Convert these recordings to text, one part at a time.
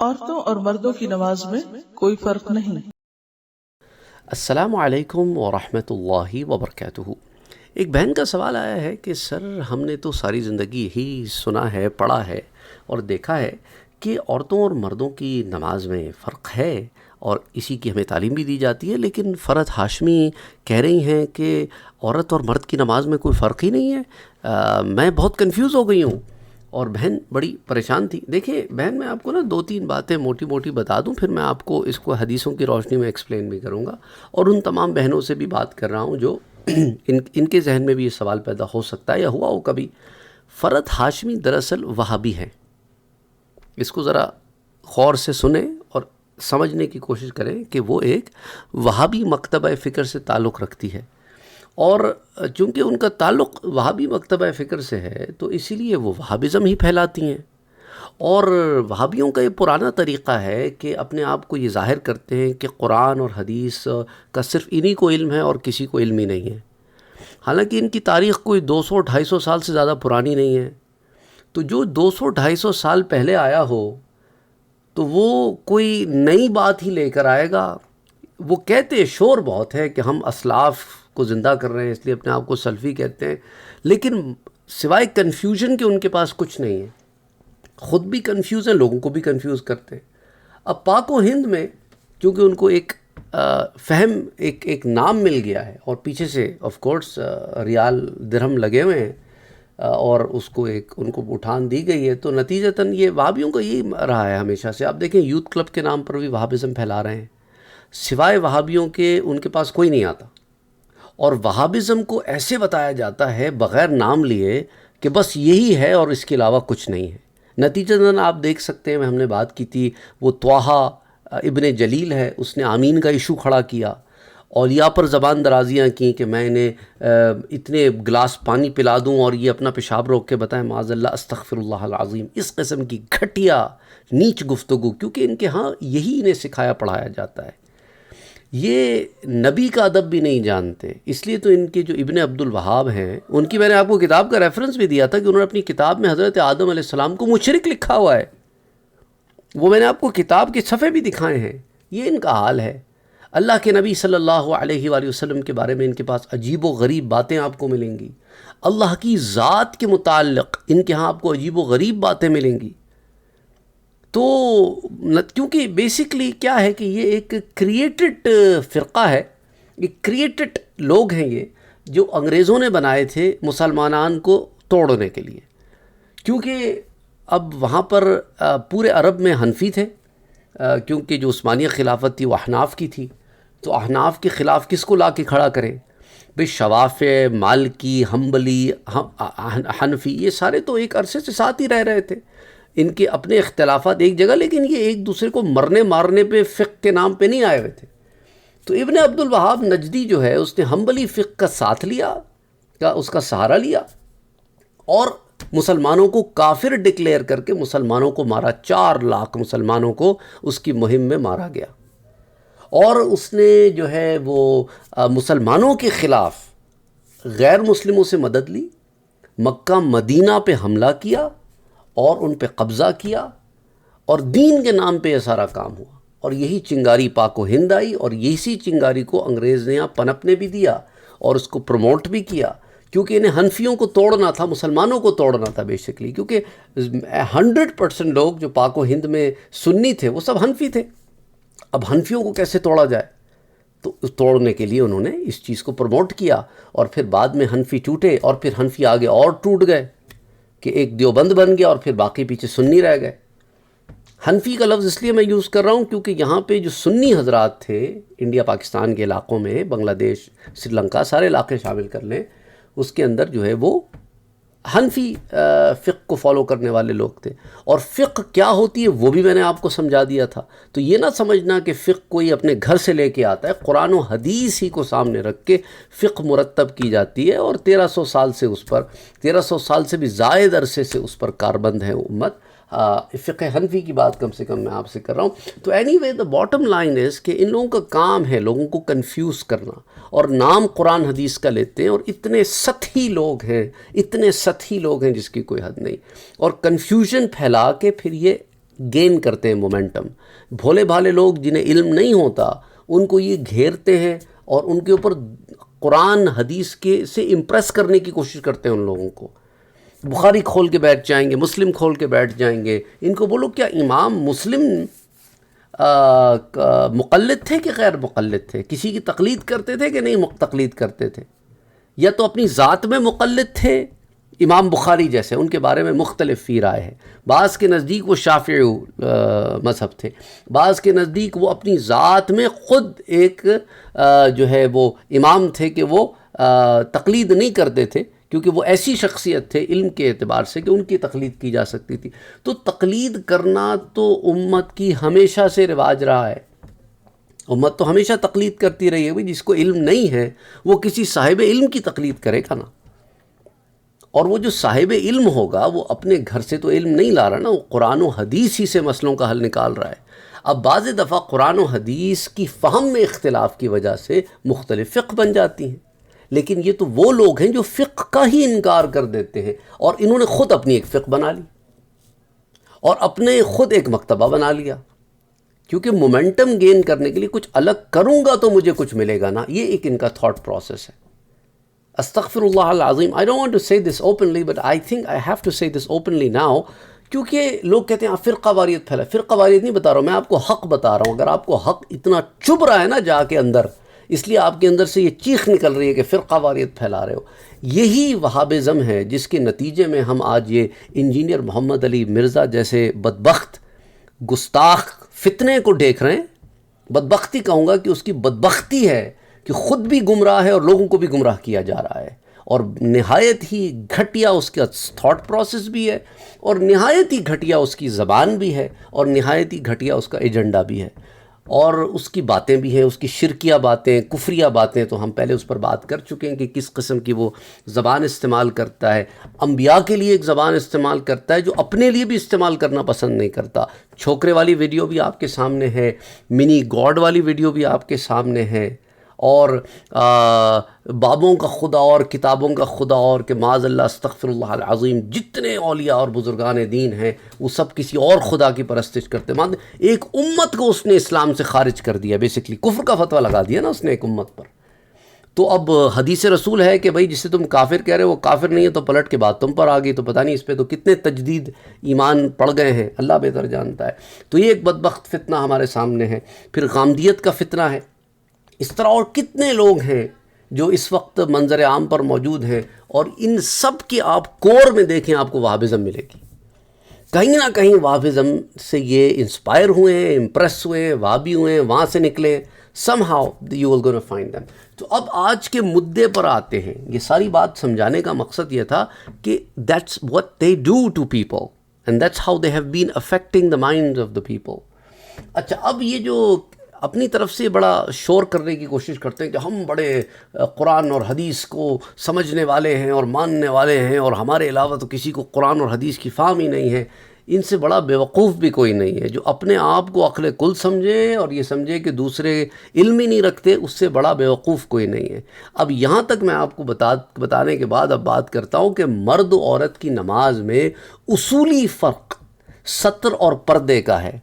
عورتوں اور مردوں کی نماز میں کوئی فرق نہیں۔ السلام علیکم ورحمۃ اللہ وبرکاتہ۔ ایک بہن کا سوال آیا ہے کہ سر ہم نے تو ساری زندگی یہی سنا ہے، پڑھا ہے اور دیکھا ہے کہ عورتوں اور مردوں کی نماز میں فرق ہے اور اسی کی ہمیں تعلیم بھی دی جاتی ہے، لیکن فرحت ہاشمی کہہ رہی ہیں کہ عورت اور مرد کی نماز میں کوئی فرق ہی نہیں ہے۔ میں بہت کنفیوز ہو گئی ہوں اور بہن بڑی پریشان تھی۔ دیکھیں بہن، میں آپ کو نا 2-3 باتیں موٹی موٹی بتا دوں، پھر میں آپ کو اس کو حدیثوں کی روشنی میں ایکسپلین بھی کروں گا، اور ان تمام بہنوں سے بھی بات کر رہا ہوں جو ان کے ذہن میں بھی یہ سوال پیدا ہو سکتا ہے یا ہوا ہو کبھی۔ فرحت ہاشمی دراصل وہابی ہیں، اس کو ذرا غور سے سنیں اور سمجھنے کی کوشش کریں کہ وہ ایک وہابی مکتبہ فکر سے تعلق رکھتی ہے، اور چونکہ ان کا تعلق وہابی مکتبہ فکر سے ہے تو اسی لیے وہ وہابزم ہی پھیلاتی ہیں۔ اور وہابیوں کا یہ پرانا طریقہ ہے کہ اپنے آپ کو یہ ظاہر کرتے ہیں کہ قرآن اور حدیث کا صرف انہی کو علم ہے اور کسی کو علم ہی نہیں ہے، حالانکہ ان کی تاریخ کوئی 200-250 سال سے زیادہ پرانی نہیں ہے۔ تو جو 200-250 سال پہلے آیا ہو تو وہ کوئی نئی بات ہی لے کر آئے گا۔ وہ کہتے شور بہت ہے کہ ہم اسلاف کو زندہ کر رہے ہیں، اس لیے اپنے آپ کو سلفی کہتے ہیں، لیکن سوائے کنفیوژن کے ان کے پاس کچھ نہیں ہے۔ خود بھی کنفیوز ہیں، لوگوں کو بھی کنفیوز کرتے ہیں۔ اب پاک و ہند میں چونکہ ان کو ایک فہم ایک نام مل گیا ہے، اور پیچھے سے آف کورس ریال درہم لگے ہوئے ہیں، اور اس کو ان کو اٹھان دی گئی ہے، تو نتیجتاً یہ وہابیوں کا یہی رہا ہے ہمیشہ سے۔ آپ دیکھیں یوتھ کلب کے نام پر بھی وہابزم پھیلا رہے ہیں، سوائے وہابیوں کے ان کے پاس کوئی نہیں آتا، اور وہابزم کو ایسے بتایا جاتا ہے بغیر نام لیے کہ بس یہی ہے اور اس کے علاوہ کچھ نہیں ہے۔ نتیجتاً آپ دیکھ سکتے ہیں، ہم نے بات کی تھی، وہ طٰہٰ ابن جلیل ہے، اس نے آمین کا ایشو کھڑا کیا، اولیاء پر زبان درازیاں کی کہ میں انہیں اتنے گلاس پانی پلا دوں اور یہ اپنا پیشاب روک کے بتائیں معاذ اللہ استغفر اللہ العظیم۔ اس قسم کی گھٹیا نیچ گفتگو، کیونکہ ان کے ہاں یہی انہیں سکھایا پڑھایا جاتا ہے۔ یہ نبی کا ادب بھی نہیں جانتے، اس لیے تو ان کے جو ابن عبد الوہاب ہیں، ان کی میں نے آپ کو کتاب کا ریفرنس بھی دیا تھا کہ انہوں نے اپنی کتاب میں حضرت آدم علیہ السلام کو مشرک لکھا ہوا ہے، وہ میں نے آپ کو کتاب کے صفحے بھی دکھائے ہیں۔ یہ ان کا حال ہے۔ اللہ کے نبی صلی اللہ علیہ وآلہ وسلم کے بارے میں ان کے پاس عجیب و غریب باتیں آپ کو ملیں گی، اللہ کی ذات کے متعلق ان کے ہاں آپ کو عجیب و غریب باتیں ملیں گی۔ تو کیونکہ بیسکلی کیا ہے کہ یہ ایک کریٹڈ فرقہ ہے، ایک کریٹڈ لوگ ہیں یہ، جو انگریزوں نے بنائے تھے مسلمانان کو توڑنے کے لیے، کیونکہ اب وہاں پر پورے عرب میں حنفی تھے، کیونکہ جو عثمانیہ خلافت تھی وہ احناف کی تھی، تو احناف کے خلاف کس کو لا کے کھڑا کریں؟ بھئی شوافع، مالکی، حنبلی، حنفی، یہ سارے تو ایک عرصے سے ساتھ ہی رہ رہے تھے، ان کے اپنے اختلافات ایک جگہ، لیکن یہ ایک دوسرے کو مرنے مارنے پہ فقہ کے نام پہ نہیں آئے ہوئے تھے۔ تو ابن عبد الوہاب نجدی جو ہے اس نے حنبلی فقہ کا ساتھ لیا، اس کا سہارا لیا، اور مسلمانوں کو کافر ڈکلیئر کر کے مسلمانوں کو مارا۔ 4 لاکھ مسلمانوں کو اس کی مہم میں مارا گیا، اور اس نے جو ہے وہ مسلمانوں کے خلاف غیر مسلموں سے مدد لی، مکہ مدینہ پہ حملہ کیا اور ان پہ قبضہ کیا، اور دین کے نام پہ یہ سارا کام ہوا، اور یہی چنگاری پاک و ہند آئی، اور اسی چنگاری کو انگریز نے یہاں پنپنے بھی دیا اور اس کو پروموٹ بھی کیا، کیونکہ انہیں حنفیوں کو توڑنا تھا، مسلمانوں کو توڑنا تھا بیسکلی، کیونکہ 100% لوگ جو پاک و ہند میں سنی تھے وہ سب حنفی تھے۔ اب حنفیوں کو کیسے توڑا جائے؟ تو توڑنے کے لیے انہوں نے اس چیز کو پروموٹ کیا، اور پھر بعد میں حنفی ٹوٹے، اور پھر حنفی آگے اور ٹوٹ گئے کہ ایک دیوبند بن گیا اور پھر باقی پیچھے سنی رہ گئے۔ حنفی کا لفظ اس لیے میں یوز کر رہا ہوں کیونکہ یہاں پہ جو سنی حضرات تھے انڈیا پاکستان کے علاقوں میں، بنگلہ دیش، سری لنکا، سارے علاقے شامل کر لیں، اس کے اندر جو ہے وہ حنفی فقہ کو فالو کرنے والے لوگ تھے، اور فقہ کیا ہوتی ہے وہ بھی میں نے آپ کو سمجھا دیا تھا۔ تو یہ نہ سمجھنا کہ فقہ کوئی اپنے گھر سے لے کے آتا ہے، قرآن و حدیث ہی کو سامنے رکھ کے فقہ مرتب کی جاتی ہے، اور 1300 سال سے اس پر، 1300 سال سے بھی زائد عرصے سے اس پر کاربند ہے امت۔ فقہ حنفی کی بات کم سے کم میں آپ سے کر رہا ہوں۔ تو any way the bottom line is کہ ان لوگوں کا کام ہے لوگوں کو کنفیوز کرنا، اور نام قرآن حدیث کا لیتے ہیں، اور اتنے سطحی لوگ ہیں، اتنے سطحی لوگ ہیں جس کی کوئی حد نہیں، اور کنفیوژن پھیلا کے پھر یہ گین کرتے ہیں مومنٹم. بھولے بھالے لوگ جنہیں علم نہیں ہوتا ان کو یہ گھیرتے ہیں اور ان کے اوپر قرآن حدیث کے سے امپریس کرنے کی کوشش کرتے ہیں. ان لوگوں کو بخاری کھول کے بیٹھ جائیں گے, مسلم کھول کے بیٹھ جائیں گے. ان کو بولو کیا امام مسلم مقلد تھے کہ غیر مقلد تھے؟ کسی کی تقلید کرتے تھے کہ نہیں تقلید کرتے تھے؟ یا تو اپنی ذات میں مقلد تھے امام بخاری جیسے؟ ان کے بارے میں مختلف فی رائے ہے. بعض کے نزدیک وہ شافعی مذہب تھے, بعض کے نزدیک وہ اپنی ذات میں خود ایک جو ہے وہ امام تھے کہ وہ تقلید نہیں کرتے تھے, کیونکہ وہ ایسی شخصیت تھے علم کے اعتبار سے کہ ان کی تقلید کی جا سکتی تھی. تو تقلید کرنا تو امت کی ہمیشہ سے رواج رہا ہے. امت تو ہمیشہ تقلید کرتی رہی ہے. جس کو علم نہیں ہے وہ کسی صاحب علم کی تقلید کرے گا نا. اور وہ جو صاحب علم ہوگا وہ اپنے گھر سے تو علم نہیں لا رہا نا, وہ قرآن و حدیث ہی سے مسئلوں کا حل نکال رہا ہے. اب بعض دفعہ قرآن و حدیث کی فہم میں اختلاف کی وجہ سے مختلف فقہ بن جاتی ہیں, لیکن یہ تو وہ لوگ ہیں جو فقہ کا ہی انکار کر دیتے ہیں اور انہوں نے خود اپنی ایک فقہ بنا لی اور اپنے خود ایک مکتبہ بنا لیا, کیونکہ مومنٹم گین کرنے کے لیے کچھ الگ کروں گا تو مجھے کچھ ملے گا نا. یہ ایک ان کا تھاٹ پروسیس ہے. استغفر اللہ العظیم. I don't want to say this openly but I think I have to say this openly now, کیونکہ لوگ کہتے ہیں فرقہ واریت پھیلا. فرقہ واریت نہیں بتا رہا ہوں میں, آپ کو حق بتا رہا ہوں. اگر آپ کو حق اتنا چبھ رہا ہے نا جا کے اندر, اس لیے آپ کے اندر سے یہ چیخ نکل رہی ہے کہ فرقہ واریت پھیلا رہے ہو, یہی وہابزم ہے جس کے نتیجے میں ہم آج یہ انجینئر محمد علی مرزا جیسے بدبخت گستاخ فتنے کو دیکھ رہے ہیں. بدبختی کہوں گا کہ اس کی بدبختی ہے کہ خود بھی گمراہ ہے اور لوگوں کو بھی گمراہ کیا جا رہا ہے, اور نہایت ہی گھٹیا اس کا تھاٹ پروسیس بھی ہے, اور نہایت ہی گھٹیا اس کی زبان بھی ہے, اور نہایت ہی گھٹیا اس کا ایجنڈا بھی ہے, اور اس کی باتیں بھی ہیں, اس کی شرکیہ باتیں, کفریہ باتیں. تو ہم پہلے اس پر بات کر چکے ہیں کہ کس قسم کی وہ زبان استعمال کرتا ہے. انبیاء کے لیے ایک زبان استعمال کرتا ہے جو اپنے لیے بھی استعمال کرنا پسند نہیں کرتا. چھوکرے والی ویڈیو بھی آپ کے سامنے ہے, منی گاڈ والی ویڈیو بھی آپ کے سامنے ہے, اور بابوں کا خدا اور کتابوں کا خدا, اور کہ معاذ اللہ استغفر اللہ العظیم جتنے اولیاء اور بزرگان دین ہیں وہ سب کسی اور خدا کی پرستش کرتے. ایک امت کو اس نے اسلام سے خارج کر دیا, بیسیکلی کفر کا فتویٰ لگا دیا نا اس نے ایک امت پر. تو اب حدیث رسول ہے کہ بھائی جسے تم کافر کہہ رہے ہو وہ کافر نہیں ہے, تو پلٹ کے بعد تم پر آ گئی. تو پتہ نہیں اس پہ تو کتنے تجدید ایمان پڑ گئے ہیں, اللہ بہتر جانتا ہے. تو یہ ایک بدبخت فتنہ ہمارے سامنے ہے. پھر غامدیت کا فتنہ ہے. اس طرح اور کتنے لوگ ہیں جو اس وقت منظر عام پر موجود ہیں, اور ان سب کے آپ کور میں دیکھیں آپ کو وہابزم ملے گی. کہیں نہ کہیں وہابزم سے یہ انسپائر ہوئے ہیں, امپریس ہوئے ہیں, وہابی ہوئے ہیں, وہاں سے نکلے. somehow you will gonna find them. تو اب آج کے مدعے پر آتے ہیں. یہ ساری بات سمجھانے کا مقصد یہ تھا کہ that's what they do to people and that's how they have been affecting the minds of the people. اچھا, اب یہ جو اپنی طرف سے بڑا شور کرنے کی کوشش کرتے ہیں کہ ہم بڑے قرآن اور حدیث کو سمجھنے والے ہیں اور ماننے والے ہیں, اور ہمارے علاوہ تو کسی کو قرآن اور حدیث کی فہم ہی نہیں ہے. ان سے بڑا بیوقوف بھی کوئی نہیں ہے جو اپنے آپ کو عقل کل سمجھے اور یہ سمجھے کہ دوسرے علم ہی نہیں رکھتے. اس سے بڑا بیوقوف کوئی نہیں ہے. اب یہاں تک میں آپ کو بتانے کے بعد اب بات کرتا ہوں کہ مرد و عورت کی نماز میں اصولی فرق ستر اور پردے کا ہے,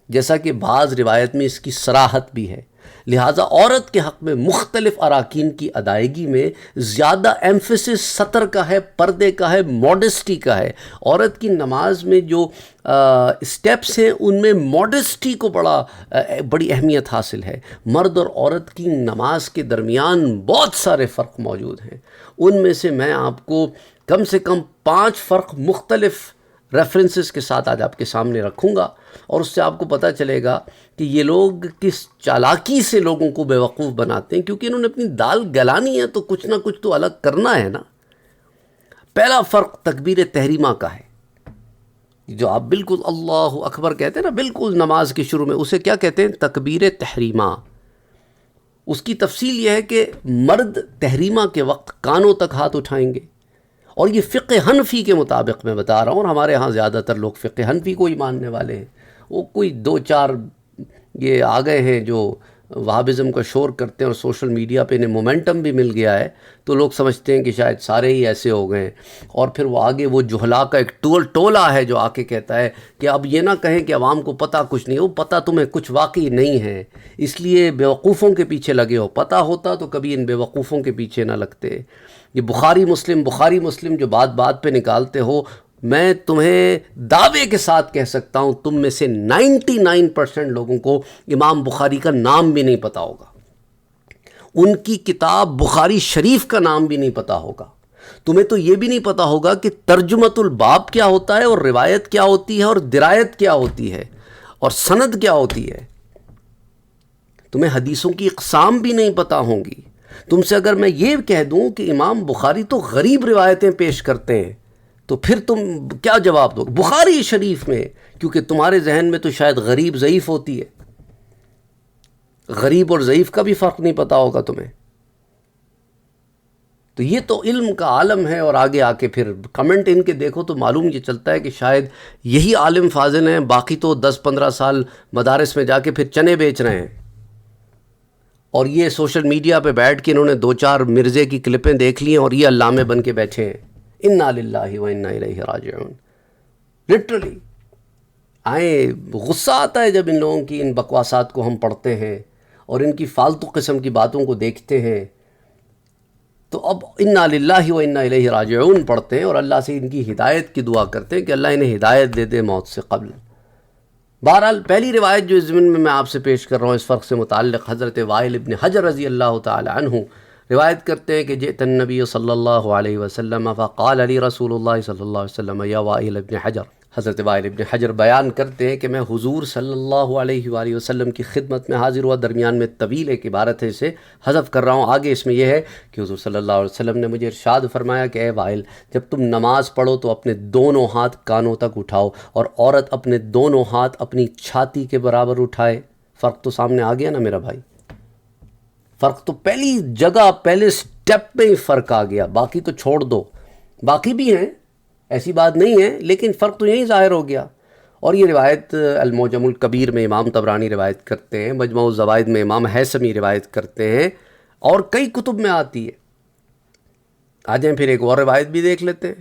جیسا کہ بعض روایت میں اس کی صراحت بھی ہے. لہٰذا عورت کے حق میں مختلف اراکین کی ادائیگی میں زیادہ ایمفیسس ستر کا ہے, پردے کا ہے, ماڈسٹی کا ہے. عورت کی نماز میں جو اسٹیپس ہیں ان میں ماڈسٹی کو بڑی اہمیت حاصل ہے. مرد اور عورت کی نماز کے درمیان بہت سارے فرق موجود ہیں. ان میں سے میں آپ کو کم سے کم 5 فرق مختلف ریفرنسز کے ساتھ آج آپ کے سامنے رکھوں گا, اور اس سے آپ کو پتہ چلے گا کہ یہ لوگ کس چالاکی سے لوگوں کو بیوقوف بناتے ہیں, کیونکہ انہوں نے اپنی دال گلانی ہے تو کچھ نہ کچھ تو الگ کرنا ہے نا. پہلا فرق تکبیر تحریمہ کا ہے, جو آپ بالکل اللہ اکبر کہتے ہیں نا بالکل نماز کے شروع میں, اسے کیا کہتے ہیں؟ تکبیر تحریمہ. اس کی تفصیل یہ ہے کہ مرد تحریمہ کے وقت کانوں تک ہاتھ اٹھائیں گے, اور یہ فقہ حنفی کے مطابق میں بتا رہا ہوں, اور ہمارے ہاں زیادہ تر لوگ فقہ حنفی کو ہی ماننے والے ہیں. وہ کوئی 2-4 یہ آ گئے ہیں جو وہابزم کا شور کرتے ہیں اور سوشل میڈیا پہ انہیں مومنٹم بھی مل گیا ہے، تو لوگ سمجھتے ہیں کہ شاید سارے ہی ایسے ہو گئے ہیں، اور پھر وہ آگے وہ جہلا کا ایک ٹولہ ہے جو آ کے کہتا ہے کہ اب یہ نہ کہیں کہ عوام کو پتہ کچھ نہیں، وہ پتہ تمہیں کچھ واقعی نہیں ہے، اس لیے بیوقوفوں کے پیچھے لگے ہو، پتہ ہوتا تو کبھی ان بیوقوفوں کے پیچھے نہ لگتے۔ یہ بخاری مسلم جو بات بات پہ نکالتے ہو، میں تمہیں دعوے کے ساتھ کہہ سکتا ہوں تم میں سے 99% لوگوں کو امام بخاری کا نام بھی نہیں پتا ہوگا، ان کی کتاب بخاری شریف کا نام بھی نہیں پتا ہوگا، تمہیں تو یہ بھی نہیں پتا ہوگا کہ ترجمۃ الباب کیا ہوتا ہے، اور روایت کیا ہوتی ہے، اور درایت کیا ہوتی ہے، اور سند کیا ہوتی ہے، تمہیں حدیثوں کی اقسام بھی نہیں پتا ہوں گی۔ تم سے اگر میں یہ کہہ دوں کہ امام بخاری تو غریب روایتیں پیش کرتے ہیں، تو پھر تم کیا جواب دو؟ بخاری شریف میں، کیونکہ تمہارے ذہن میں تو شاید غریب ضعیف ہوتی ہے، غریب اور ضعیف کا بھی فرق نہیں پتا ہوگا تمہیں۔ تو یہ تو علم کا عالم ہے، اور آگے آ کے پھر کمنٹ ان کے دیکھو تو معلوم یہ چلتا ہے کہ شاید یہی عالم فاضل ہیں، باقی تو 10-15 سال مدارس میں جا کے پھر چنے بیچ رہے ہیں، اور یہ سوشل میڈیا پہ بیٹھ کے انہوں نے 2-4 مرزے کی کلپیں دیکھ لی ہیں اور یہ علامے بن کے بیٹھے ہیں۔ انا للہ و انا الیہ راجعون۔ لٹرلی غصہ آتا ہے جب ان لوگوں کی ان بکواسات کو ہم پڑھتے ہیں اور ان کی فالتو قسم کی باتوں کو دیکھتے ہیں، تو اب انا للہ و انا الیہ راجعون پڑھتے ہیں اور اللہ سے ان کی ہدایت کی دعا کرتے ہیں کہ اللہ انہیں ہدایت دے دے موت سے قبل۔ بہرحال پہلی روایت جو اس ضمن میں آپ سے پیش کر رہا ہوں اس فرق سے متعلق، حضرت وائل ابن حجر رضی اللہ تعالی عنہ روایت کرتے ہیں کہ جئت النبی صلی اللہ علیہ وسلم فقال علی رسول اللہ صلی اللہ علیہ وسلم یا وائل ابن حجر۔ حضرت وائل ابن حجر بیان کرتے ہیں کہ میں حضور صلی اللہ علیہ وآلہ وسلم کی خدمت میں حاضر ہوا، درمیان میں طویل ایک عبارت ہے، اسے حذف کر رہا ہوں، آگے اس میں یہ ہے کہ حضور صلی اللہ علیہ وسلم نے مجھے ارشاد فرمایا کہ اے وائل، جب تم نماز پڑھو تو اپنے دونوں ہاتھ کانوں تک اٹھاؤ، اور عورت اپنے دونوں ہاتھ اپنی چھاتی کے برابر اٹھائے۔ فرق تو سامنے آ گیا نا میرا بھائی، فرق تو پہلی جگہ پہلے سٹیپ میں ہی فرق آ گیا، باقی تو چھوڑ دو، باقی بھی ہیں ایسی بات نہیں ہے، لیکن فرق تو یہیں ظاہر ہو گیا۔ اور یہ روایت المعجم الکبیر میں امام طبرانی روایت کرتے ہیں، مجموع الزوائد میں امام حیثمی روایت کرتے ہیں، اور کئی کتب میں آتی ہے۔ آ جائیں پھر ایک اور روایت بھی دیکھ لیتے ہیں،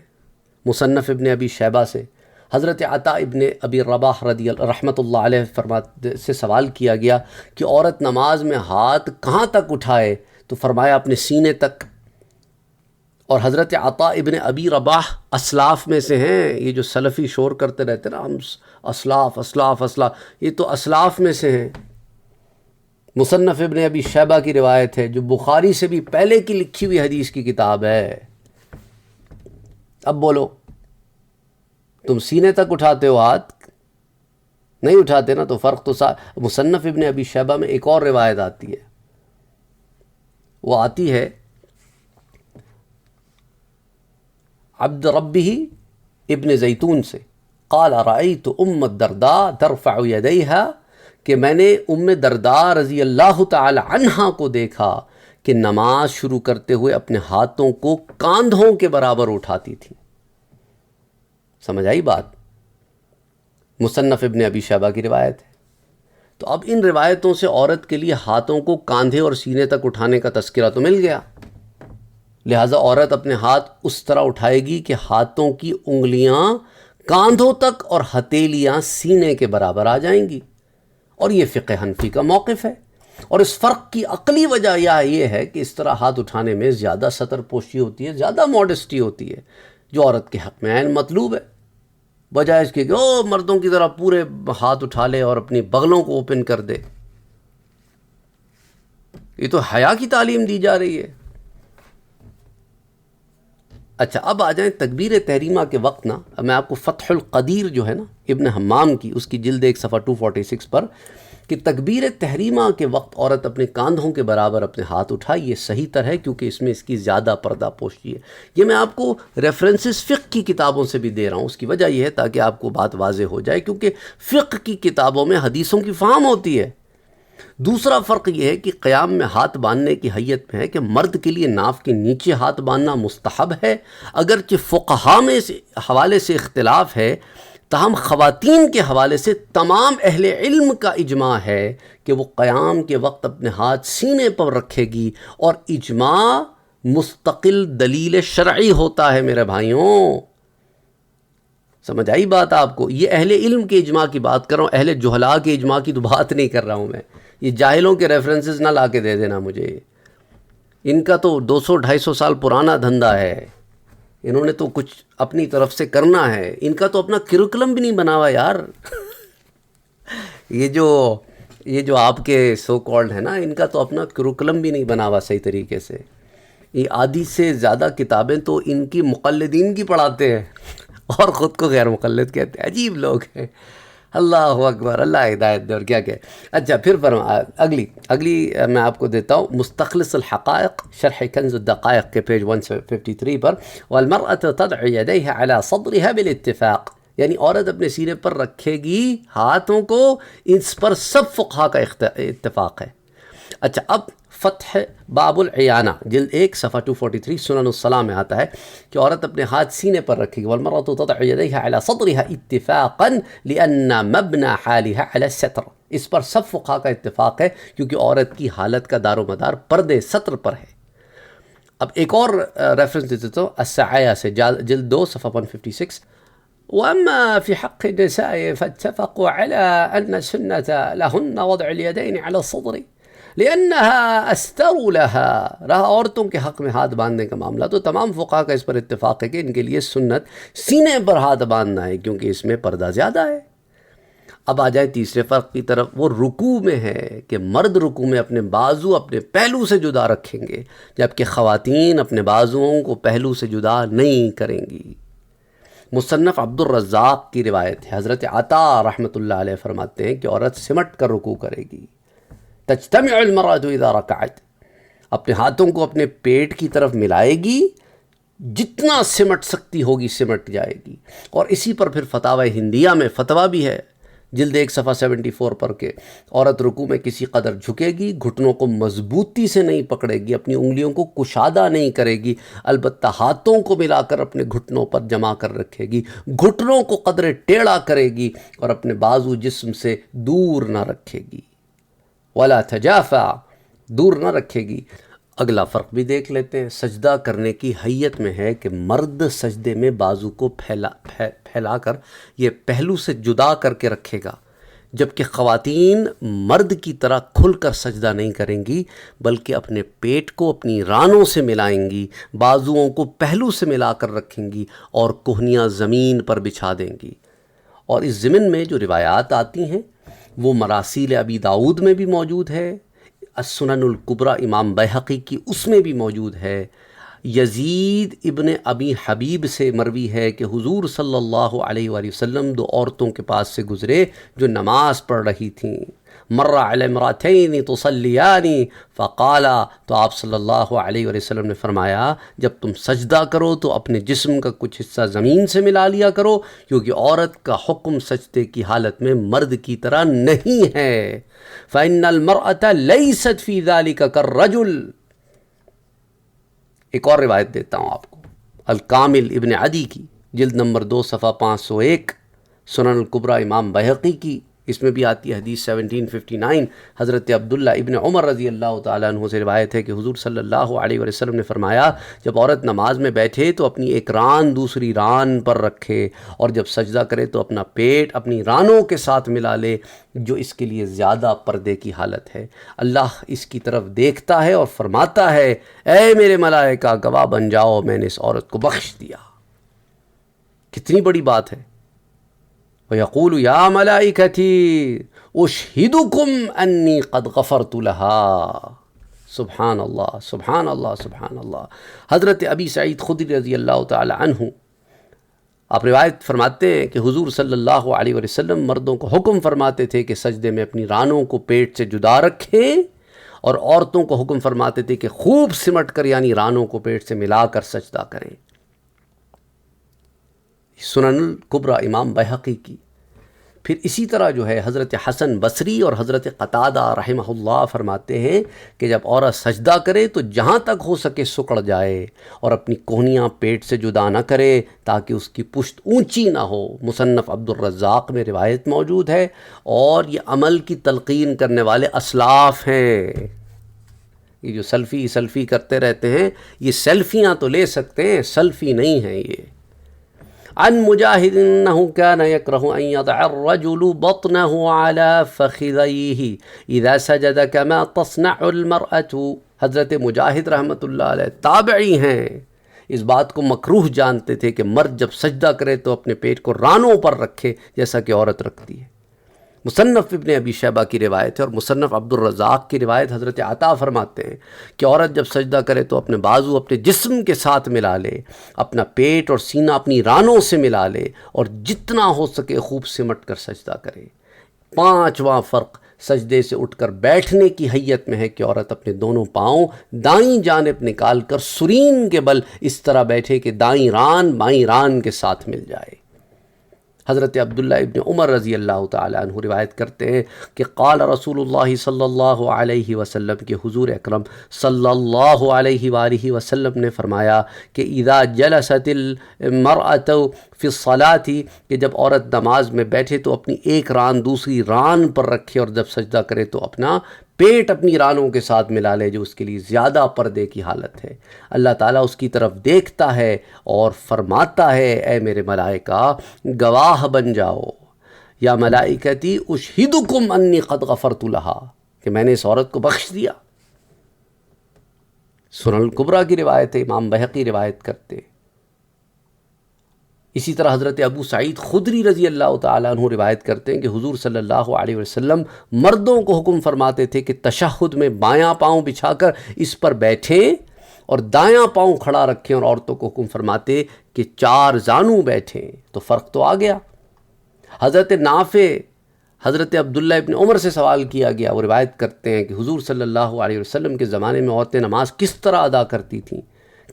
مصنف ابن ابی شیبہ سے حضرت عطا ابن ابی رباح رحمۃ اللہ علیہ سے سوال کیا گیا کہ عورت نماز میں ہاتھ کہاں تک اٹھائے، تو فرمایا اپنے سینے تک۔ اور حضرت عطا ابن ابی رباح اسلاف میں سے ہیں، یہ جو سلفی شور کرتے رہتے نا ہم اسلاف اسلاف اسلاف، یہ تو اسلاف میں سے ہیں۔ مصنف ابن ابی شیبہ کی روایت ہے جو بخاری سے بھی پہلے کی لکھی ہوئی حدیث کی کتاب ہے۔ اب بولو، تم سینے تک اٹھاتے ہو ہاتھ؟ نہیں اٹھاتے نا، تو فرق تو مصنف ابن ابی شیبہ میں ایک اور روایت آتی ہے، وہ آتی ہے عبد ربہ ابن زیتون سے، قال رأیت ام الدرداء ترفع یدیہا، کہ میں نے ام درداء رضی اللہ تعالی عنہا کو دیکھا کہ نماز شروع کرتے ہوئے اپنے ہاتھوں کو کاندھوں کے برابر اٹھاتی تھی۔ سمجھ آئی بات؟ مصنف ابن ابی شیبہ کی روایت ہے۔ تو اب ان روایتوں سے عورت کے لیے ہاتھوں کو کاندھے اور سینے تک اٹھانے کا تذکرہ تو مل گیا، لہٰذا عورت اپنے ہاتھ اس طرح اٹھائے گی کہ ہاتھوں کی انگلیاں کاندھوں تک اور ہتھیلیاں سینے کے برابر آ جائیں گی، اور یہ فقہ حنفی کا موقف ہے۔ اور اس فرق کی عقلی وجہ یہ ہے کہ اس طرح ہاتھ اٹھانے میں زیادہ ستر پوشی ہوتی ہے، زیادہ ماڈسٹی ہوتی ہے، جو عورت کے حق میں عین مطلوب ہے، بجائے اس کے کہ مردوں کی طرح پورے ہاتھ اٹھا لے اور اپنی بغلوں کو اوپن کر دے۔ یہ تو حیا کی تعلیم دی جا رہی ہے۔ اچھا، اب آ جائیں تکبیر تحریمہ کے وقت نا، میں آپ کو فتح القدیر جو ہے نا ابن حمام کی، اس کی جلد 1 صفحہ 246 پر، کہ تکبیر تحریمہ کے وقت عورت اپنے کاندھوں کے برابر اپنے ہاتھ اٹھائے، یہ صحیح تر ہے کیونکہ اس میں اس کی زیادہ پردہ پوشی ہے۔ یہ میں آپ کو ریفرنسز فقہ کی کتابوں سے بھی دے رہا ہوں، اس کی وجہ یہ ہے تاکہ آپ کو بات واضح ہو جائے، کیونکہ فقہ کی کتابوں میں حدیثوں کی فہم ہوتی ہے۔ دوسرا فرق یہ ہے کہ قیام میں ہاتھ باندھنے کی حیت میں ہے کہ مرد کے لیے ناف کے نیچے ہاتھ باندھنا مستحب ہے، اگرچہ فقہاء میں اس حوالے سے اختلاف ہے تاہم خواتین کے حوالے سے تمام اہل علم کا اجماع ہے کہ وہ قیام کے وقت اپنے ہاتھ سینے پر رکھے گی، اور اجماع مستقل دلیل شرعی ہوتا ہے میرے بھائیوں۔ سمجھ آئی بات آپ کو؟ یہ اہل علم کے اجماع کی بات کر رہا ہوں، اہل جہلاء کے اجماع کی تو بات نہیں کر رہا ہوں میں۔ یہ جاہلوں کے ریفرنسز نہ لا کے دے دینا مجھے، ان کا تو 200-250 سال پرانا دھندا ہے، انہوں نے تو کچھ اپنی طرف سے کرنا ہے، ان کا تو اپنا کریکولم بھی نہیں بنا ہوا یار۔ یہ جو آپ کے سو کالڈ ہیں نا، ان کا تو اپنا کریکولم بھی نہیں بنا ہوا صحیح طریقے سے۔ یہ آدھی سے زیادہ کتابیں تو ان کی مقلدین کی پڑھاتے ہیں اور خود کو غیر مقلد کہتے ہیں، عجیب لوگ ہیں۔ اللہ اکبر، اللہ ہدایت دے، اور کیا کہ اچھا پھر اگلی میں آپ کو دیتا ہوں مستخلص الحقائق شرح کنز الدقائق کے پیج 153 پر، والمرأة تضع يديها على صدرها بالاتفاق، یعنی عورت اپنے سینے پر رکھے گی ہاتھوں کو، اس پر سب فقہا کا اتفاق ہے۔ اچھا اب فتح باب العیانہ جلد 1 صفحہ 243 سنن الصلاة میں آتا ہے کہ عورت اپنے ہاتھ سینے پر رکھے گی، والمرأة تضع يديها على صدرها اتفاقا لأن مبنى حالها على الستر، اس پر سب فقہا کا اتفاق ہے کیونکہ عورت کی حالت کا دار و مدار پردے ستر پر ہے۔ اب ایک اور ریفرنس دیتے ہوں السعایہ سے جلد 2 صفحہ 156، وأما في حق النساء فاتفقوا على أن السنة لهن وضع اليدين على الصدر لأنها أستر لها، رہا عورتوں کے حق میں ہاتھ باندھنے کا معاملہ تو تمام فقہا کا اس پر اتفاق ہے کہ ان کے لیے سنت سینے پر ہاتھ باندھنا ہے کیونکہ اس میں پردہ زیادہ ہے۔ اب آ جائے تیسرے فرق کی طرف، وہ رکوع میں ہے کہ مرد رکوع میں اپنے بازو اپنے پہلو سے جدا رکھیں گے، جبکہ خواتین اپنے بازوؤں کو پہلو سے جدا نہیں کریں گی۔ مصنف عبد الرزاق کی روایت ہے، حضرت عطا رحمۃ اللہ علیہ فرماتے ہیں کہ عورت سمٹ کر رکوع کرے گی۔ تجتمع المرأة اذا رکعت، اپنے ہاتھوں کو اپنے پیٹ کی طرف ملائے گی، جتنا سمٹ سکتی ہوگی سمٹ جائے گی۔ اور اسی پر پھر فتاوی ہندیہ میں فتویٰ بھی ہے جلد 1 صفحہ 74 پر کہ عورت رکوع میں کسی قدر جھکے گی، گھٹنوں کو مضبوطی سے نہیں پکڑے گی، اپنی انگلیوں کو کشادہ نہیں کرے گی، البتہ ہاتھوں کو ملا کر اپنے گھٹنوں پر جما کر رکھے گی، گھٹنوں کو قدر ٹیڑھا کرے گی اور اپنے بازو جسم سے دور نہ رکھے گی، ولا تجافا، دور نہ رکھے گی۔ اگلا فرق بھی دیکھ لیتے ہیں، سجدہ کرنے کی حیت میں ہے کہ مرد سجدے میں بازو کو پھیلا کر یہ پہلو سے جدا کر کے رکھے گا، جبکہ خواتین مرد کی طرح کھل کر سجدہ نہیں کریں گی بلکہ اپنے پیٹ کو اپنی رانوں سے ملائیں گی، بازوؤں کو پہلو سے ملا کر رکھیں گی اور کوہنیاں زمین پر بچھا دیں گی۔ اور اس ضمن میں جو روایات آتی ہیں وہ مراسیل ابی داؤد میں بھی موجود ہے، السنن الکبری امام بیہقی کی اس میں بھی موجود ہے، یزید ابن ابی حبیب سے مروی ہے کہ حضور صلی اللہ علیہ وآلہ وسلم 2 عورتوں کے پاس سے گزرے جو نماز پڑھ رہی تھیں، مر علی امرأتین تصلیان فقالا، تو آپ صلی اللہ علیہ وآلہ وسلم نے فرمایا جب تم سجدہ کرو تو اپنے جسم کا کچھ حصہ زمین سے ملا لیا کرو، کیونکہ عورت کا حکم سجدے کی حالت میں مرد کی طرح نہیں ہے، فإن المرأة لیست فی ذلک کالرجل۔ ایک اور روایت دیتا ہوں آپ کو، الکامل ابن عدی کی جلد نمبر 2 صفحہ 501، سنن الکبری امام بیہقی کی، اس میں بھی آتی ہے حدیث 1759، حضرت عبداللہ ابن عمر رضی اللہ تعالیٰ عنہ سے روایت ہے کہ حضور صلی اللہ علیہ وآلہ وسلم نے فرمایا جب عورت نماز میں بیٹھے تو اپنی ایک ران دوسری ران پر رکھے، اور جب سجدہ کرے تو اپنا پیٹ اپنی رانوں کے ساتھ ملا لے، جو اس کے لیے زیادہ پردے کی حالت ہے۔ اللہ اس کی طرف دیکھتا ہے اور فرماتا ہے اے میرے ملائکہ گواہ بن جاؤ، میں نے اس عورت کو بخش دیا۔ کتنی بڑی بات ہے۔ وَيَقُولُ يَا مَلَائِكَتِي أُشْهِدُكُمْ أَنِّي قَدْ غَفَرْتُ لَهَا۔ سبحان اللہ، سبحان اللہ، سبحان اللہ۔ حضرت ابی سعید خدری رضی اللہ تعالی عنہ آپ روایت فرماتے ہیں کہ حضور صلی اللہ علیہ وآلہ وسلم مردوں کو حکم فرماتے تھے کہ سجدے میں اپنی رانوں کو پیٹ سے جدا رکھیں، اور عورتوں کو حکم فرماتے تھے کہ خوب سمٹ کر یعنی رانوں کو پیٹ سے ملا کر سجدہ کریں۔ سنن الکبری امام بیہقی کی۔ پھر اسی طرح جو ہے حضرت حسن بصری اور حضرت قتادہ رحمہ اللہ فرماتے ہیں کہ جب عورت سجدہ کرے تو جہاں تک ہو سکے سکڑ جائے اور اپنی کوہنیاں پیٹ سے جدا نہ کرے تاکہ اس کی پشت اونچی نہ ہو۔ مصنف عبد الرزاق میں روایت موجود ہے، اور یہ عمل کی تلقین کرنے والے اسلاف ہیں۔ یہ جو سلفی کرتے رہتے ہیں، یہ سیلفیاں تو لے سکتے ہیں، سلفی نہیں ہیں یہ۔ عن مجاہد انه كان يكره ان يضع الرجل بطنه على فخذيه اذا سجد كما تصنع المرأة۔ حضرت مجاہد رحمۃ اللہ علیہ تابعی ہیں، اس بات کو مکروہ جانتے تھے کہ مرد جب سجدہ کرے تو اپنے پیٹ کو رانوں پر رکھے جیسا کہ عورت رکھتی ہے۔ مصنف ابن ابی شیبہ کی روایت ہے، اور مصنف عبد الرزاق کی روایت حضرت عطا فرماتے ہیں کہ عورت جب سجدہ کرے تو اپنے بازو اپنے جسم کے ساتھ ملا لے، اپنا پیٹ اور سینہ اپنی رانوں سے ملا لے، اور جتنا ہو سکے خوب سمٹ کر سجدہ کرے۔ پانچواں فرق سجدے سے اٹھ کر بیٹھنے کی حیت میں ہے کہ عورت اپنے دونوں پاؤں دائیں جانب نکال کر سرین کے بل اس طرح بیٹھے کہ دائیں ران بائیں ران کے ساتھ مل جائے۔ حضرت عبداللہ ابن عمر رضی اللہ تعالیٰ عنہ روایت کرتے ہیں کہ قال رسول اللہ صلی اللہ علیہ وسلم کہ حضور اکرم صلی اللہ علیہ وآلہ وسلم نے فرمایا کہ اذا جلست المرأة فی الصلاة، کہ جب عورت نماز میں بیٹھے تو اپنی ایک ران دوسری ران پر رکھے، اور جب سجدہ کرے تو اپنا پیٹ اپنی رانوں کے ساتھ ملا لے، جو اس کے لیے زیادہ پردے کی حالت ہے۔ اللہ تعالیٰ اس کی طرف دیکھتا ہے اور فرماتا ہے اے میرے ملائکہ گواہ بن جاؤ، یا ملائکتی اشہدکم انی قد غفرت لہا، کہ میں نے اس عورت کو بخش دیا۔ سنن الکبریٰ کی روایت ہے، امام بہقی روایت کرتے ہیں۔ اسی طرح حضرت ابو سعید خدری رضی اللہ تعالیٰ عنہ روایت کرتے ہیں کہ حضور صلی اللہ علیہ وسلم مردوں کو حکم فرماتے تھے کہ تشہد میں بایاں پاؤں بچھا کر اس پر بیٹھیں اور دایاں پاؤں کھڑا رکھیں، اور عورتوں کو حکم فرماتے کہ 4 زانوں بیٹھیں۔ تو فرق تو آ گیا۔ حضرت نافع حضرت عبداللہ ابن عمر سے سوال کیا گیا، وہ روایت کرتے ہیں کہ حضور صلی اللہ علیہ وسلم کے زمانے میں عورتیں نماز کس طرح ادا کرتی تھیں،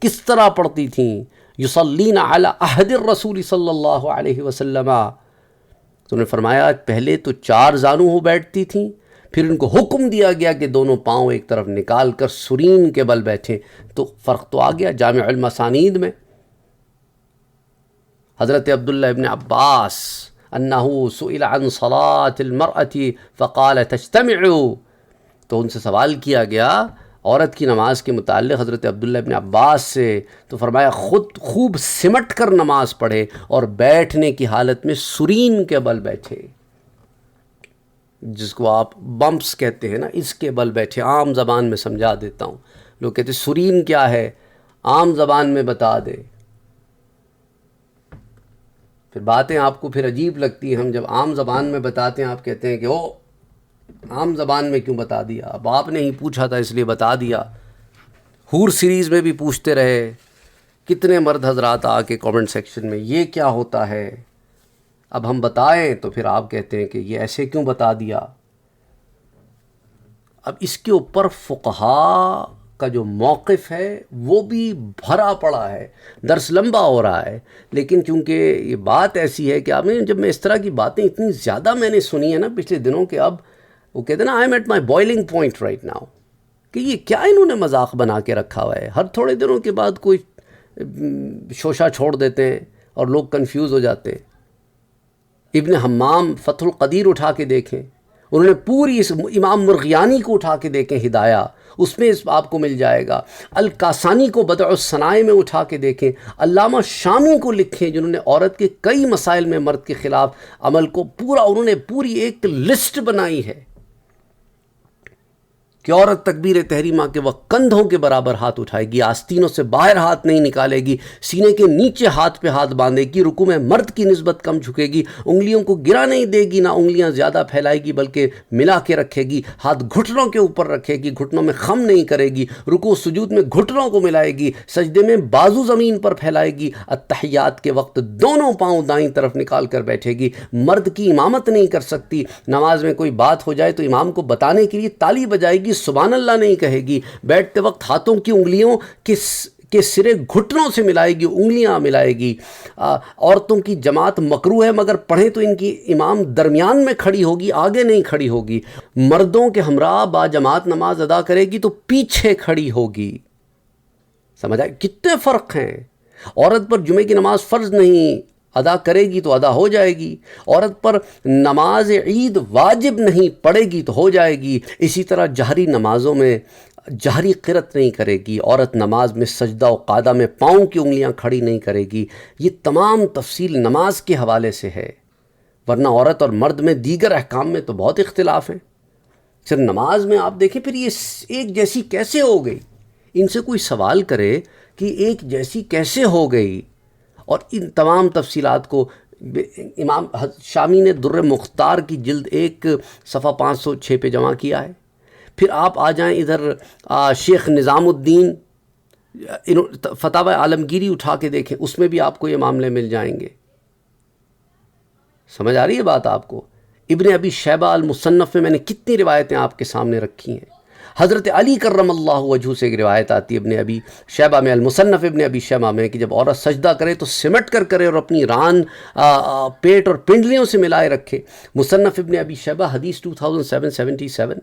کس طرح پڑھتی تھیں؟ یصلین علی عہد الرسول صلی اللہ علیہ وسلم، تو انہوں نے فرمایا پہلے تو 4 زانوں ہو بیٹھتی تھیں، پھر ان کو حکم دیا گیا کہ دونوں پاؤں ایک طرف نکال کر سرین کے بل بیٹھیں۔ تو فرق تو آ گیا۔ جامع المسانید میں حضرت عبداللہ ابن عباس انہ سئل عن صلاة المرأة فقال تجتمع، تو ان سے سوال کیا گیا عورت کی نماز کے متعلق حضرت عبداللہ ابن عباس سے، تو فرمایا خود خوب سمٹ کر نماز پڑھے اور بیٹھنے کی حالت میں سرین کے بل بیٹھے، جس کو آپ بمپس کہتے ہیں نا، اس کے بل بیٹھے۔ عام زبان میں سمجھا دیتا ہوں، لوگ کہتے ہیں سرین کیا ہے، عام زبان میں بتا دے، پھر باتیں آپ کو پھر عجیب لگتی ہیں۔ ہم جب عام زبان میں بتاتے ہیں آپ کہتے ہیں کہ او عام زبان میں کیوں بتا دیا، اب آپ نے ہی پوچھا تھا اس لیے بتا دیا۔ حور سیریز میں بھی پوچھتے رہے کتنے مرد حضرات آ کے کامنٹ سیکشن میں یہ کیا ہوتا ہے، اب ہم بتائیں تو پھر آپ کہتے ہیں کہ یہ ایسے کیوں بتا دیا۔ اب اس کے اوپر فقہا کا جو موقف ہے وہ بھی بھرا پڑا ہے، درس لمبا ہو رہا ہے، لیکن چونکہ یہ بات ایسی ہے کہ آپ نے جب میں اس طرح کی باتیں اتنی زیادہ میں نے سنی ہے نا پچھلے دنوں کہ اب وہ کہتے ہیں نا I am at my boiling point right now, کہ یہ کیا انہوں نے مذاق بنا کے رکھا ہوا ہے۔ ہر تھوڑے دنوں کے بعد کوئی شوشہ چھوڑ دیتے ہیں اور لوگ کنفیوز ہو جاتے ہیں۔ ابن حمام فتح القدیر اٹھا کے دیکھیں، انہوں نے پوری اس امام مرغیانی کو اٹھا کے دیکھیں ہدایہ، اس میں اس آپ کو مل جائے گا۔ الکاسانی کو بدع الصنائع میں اٹھا کے دیکھیں، علامہ شامی کو لکھیں جنہوں نے عورت کے کئی مسائل میں مرد کے خلاف عمل کو پورا، انہوں نے پوری ایک لسٹ بنائی ہے کہ عورت تکبیر تحریمہ کے وقت کندھوں کے برابر ہاتھ اٹھائے گی، آستینوں سے باہر ہاتھ نہیں نکالے گی، سینے کے نیچے ہاتھ پہ ہاتھ باندھے گی، رکوع میں مرد کی نسبت کم جھکے گی، انگلیوں کو گرا نہیں دے گی، نہ انگلیاں زیادہ پھیلائے گی بلکہ ملا کے رکھے گی، ہاتھ گھٹنوں کے اوپر رکھے گی، گھٹنوں میں خم نہیں کرے گی، رکوع سجود میں گھٹنوں کو ملائے گی، سجدے میں بازو زمین پر پھیلائے گی، اتحیات کے وقت دونوں پاؤں دائیں طرف نکال کر بیٹھے گی، مرد کی امامت نہیں کر سکتی، نماز میں کوئی بات ہو جائے تو امام کو بتانے کے لیے تالی بجائے گی، سبحان اللہ نہیں کہے گی، بیٹھتے وقت ہاتھوں کی انگلیوں کے سرے گھٹنوں سے ملائے گی، انگلیاں ملائے گی۔ عورتوں کی جماعت مکروہ ہے، مگر پڑھیں تو ان کی امام درمیان میں کھڑی ہوگی، آگے نہیں کھڑی ہوگی۔ مردوں کے ہمراہ با جماعت نماز ادا کرے گی تو پیچھے کھڑی ہوگی۔ سمجھ آئے کتنے فرق ہیں؟ عورت پر جمعے کی نماز فرض نہیں، ادا کرے گی تو ادا ہو جائے گی۔ عورت پر نماز عید واجب نہیں، پڑھے گی تو ہو جائے گی۔ اسی طرح جہری نمازوں میں جہری قرأت نہیں کرے گی، عورت نماز میں سجدہ و قعدہ میں پاؤں کی انگلیاں کھڑی نہیں کرے گی۔ یہ تمام تفصیل نماز کے حوالے سے ہے، ورنہ عورت اور مرد میں دیگر احکام میں تو بہت اختلاف ہیں۔ صرف نماز میں آپ دیکھیں پھر یہ ایک جیسی کیسے ہو گئی؟ ان سے کوئی سوال کرے کہ ایک جیسی کیسے ہو گئی؟ اور ان تمام تفصیلات کو امام شامی نے در مختار کی جلد 1 صفحہ 506 پہ جمع کیا ہے۔ پھر آپ آ جائیں ادھر شیخ نظام الدین فتاوی عالمگیری اٹھا کے دیکھیں، اس میں بھی آپ کو یہ معاملے مل جائیں گے۔ سمجھ آ رہی ہے بات آپ کو؟ ابن ابی شیبہ المصنف میں نے کتنی روایتیں آپ کے سامنے رکھی ہیں۔ حضرت علی کرم اللہ وجہہ سے ایک روایت آتی ہے ابن ابی شیبہ میں، المصنف ابن ابی شیبہ میں، کہ جب عورت سجدہ کرے تو سمٹ کر کرے اور اپنی ران پیٹ اور پنڈلیوں سے ملائے رکھے۔ مصنف ابن ابی شیبہ حدیث 2777۔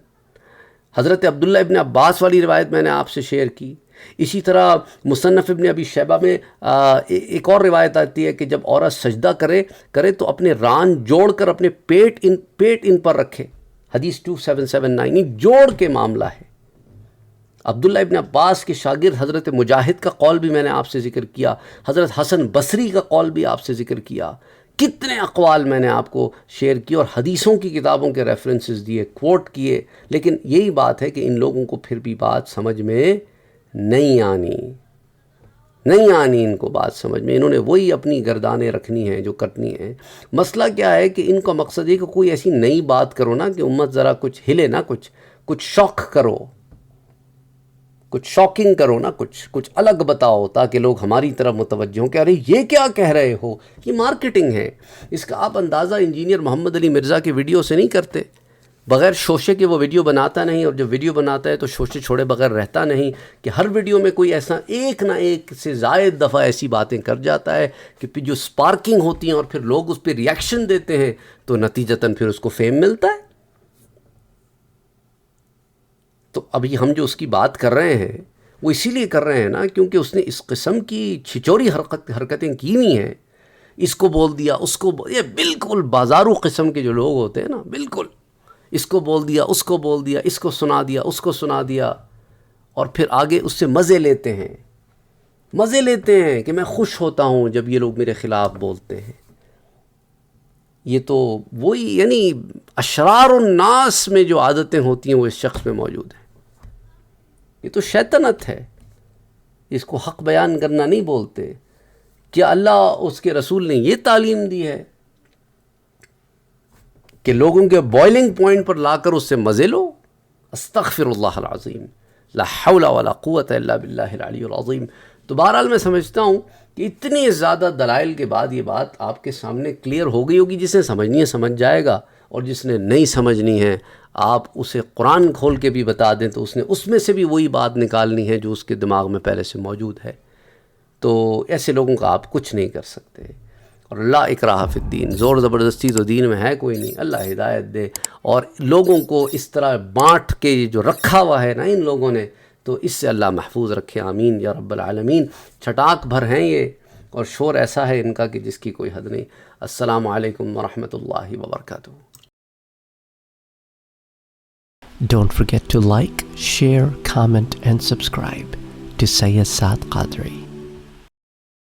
حضرت عبداللہ ابن عباس والی روایت میں نے آپ سے شیئر کی۔ اسی طرح مصنف ابن ابی شیبہ میں ایک اور روایت آتی ہے کہ جب عورت سجدہ کرے تو اپنے ران جوڑ کر اپنے پیٹ ان پر رکھے۔ حدیث 2779، جوڑ کے معاملہ ہے۔ عبداللہ ابن عباس کے شاگرد حضرت مجاہد کا قول بھی میں نے آپ سے ذکر کیا، حضرت حسن بصری کا قول بھی آپ سے ذکر کیا۔ کتنے اقوال میں نے آپ کو شیئر کیے اور حدیثوں کی کتابوں کے ریفرنسز دیے، کوٹ کیے، لیکن یہی بات ہے کہ ان لوگوں کو پھر بھی بات سمجھ میں نہیں آنی ان کو بات سمجھ میں۔ انہوں نے وہی اپنی گردانیں رکھنی ہیں جو کرنی ہیں۔ مسئلہ کیا ہے کہ ان کا مقصد یہ کہ کوئی ایسی نئی بات کرو نا کہ امت ذرا کچھ ہلے نا، کچھ شوق کرو، کچھ شاکنگ کرو نا، کچھ الگ بتاؤ تاکہ لوگ ہماری طرف متوجہ ہوں کہ ارے یہ کیا کہہ رہے ہو۔ یہ مارکیٹنگ ہے، اس کا آپ اندازہ انجینئر محمد علی مرزا کی ویڈیو سے نہیں کرتے۔ بغیر شوشے کے وہ ویڈیو بناتا نہیں، اور جب ویڈیو بناتا ہے تو شوشے چھوڑے بغیر رہتا نہیں، کہ ہر ویڈیو میں کوئی ایسا ایک نہ ایک سے زائد دفعہ ایسی باتیں کر جاتا ہے کہ پھر جو سپارکنگ ہوتی ہیں اور پھر لوگ اس پہ ریاکشن دیتے ہیں تو نتیجتاً پھر اس کو فیم ملتا ہے۔ تو ابھی ہم جو اس کی بات کر رہے ہیں وہ اسی لیے کر رہے ہیں نا کیونکہ اس نے اس قسم کی چھچوری حرکتیں کی ہوئی ہیں، اس کو بول دیا اس کو یہ بالکل بازارو قسم کے جو لوگ ہوتے ہیں نا، بالکل اس کو بول دیا اس کو بول دیا، اس کو سنا دیا اس کو سنا دیا، اور پھر آگے اس سے مزے لیتے ہیں کہ میں خوش ہوتا ہوں جب یہ لوگ میرے خلاف بولتے ہیں۔ یہ تو وہی یعنی اشرار الناس میں جو عادتیں ہوتی ہیں وہ اس شخص میں موجود ہیں۔ یہ تو شیطنت ہے، اس کو حق بیان کرنا نہیں بولتے۔ کیا اللہ اس کے رسول نے یہ تعلیم دی ہے کہ لوگوں کے بوائلنگ پوائنٹ پر لا کر اس سے مزے لو؟ استغفر اللہ العظیم، لا حول ولا قوت الا باللہ العلی العظیم۔ تو بہرحال میں سمجھتا ہوں کہ اتنے زیادہ دلائل کے بعد یہ بات آپ کے سامنے کلیئر ہو گئی ہوگی۔ جسے سمجھنی ہے سمجھ جائے گا، اور جس نے نہیں سمجھنی ہے آپ اسے قرآن کھول کے بھی بتا دیں تو اس میں سے بھی وہی بات نکالنی ہے جو اس کے دماغ میں پہلے سے موجود ہے۔ تو ایسے لوگوں کا آپ کچھ نہیں کر سکتے۔ اور اللہ اکراہ فی الدین، زور زبردستی تو دین میں ہے کوئی نہیں۔ اللہ ہدایت دے، اور لوگوں کو اس طرح بانٹ کے جو رکھا ہوا ہے نا ان لوگوں نے، تو اس سے اللہ محفوظ رکھے، آمین یا رب العالمین۔ چھٹاک بھر ہیں یہ، اور شور ایسا ہے ان کا کہ جس کی کوئی حد نہیں۔ السلام علیکم ورحمۃ اللہ وبرکاتہ۔ Don't forget to like, share, comment and subscribe to Sayyid Saad Qadri.